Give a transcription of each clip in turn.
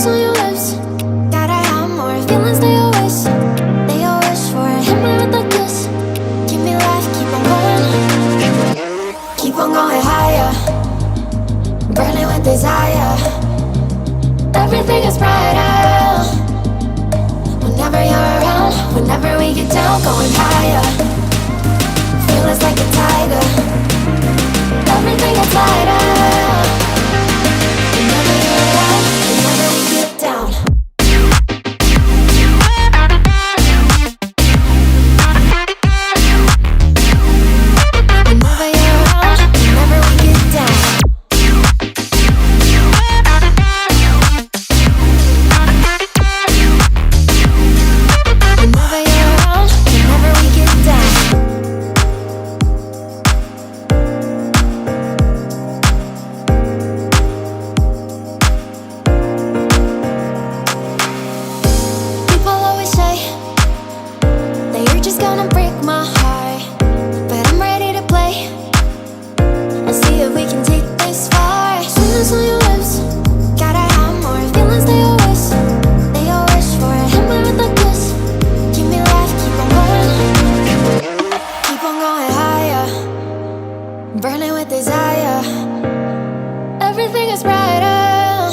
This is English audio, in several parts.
Sweetness on your lips, gotta have more feelings they always for. Hit me with a kiss, keep me life, keep on going higher, burning with desire. Everything is brighter whenever you're around. Whenever we get down, going higher, feel it's like a tiger. Everything is lighter whenever you're around. Whenever we get down. Whenever you're around, whenever we get down. Whenever you're around, whenever we get down. People always say that you're just gonna break my heart, but I'm ready to play and see if we can take this far. Sweetness on your lips, gotta have more feelings they always for. Hit me with a kiss, keep me life, keep on going higher, burning with desire. Everything is brighter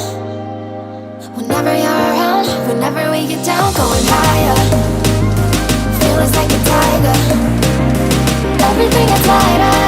whenever you're around. Whenever we get down, going higher, feel it's like a tiger. Everything is lighter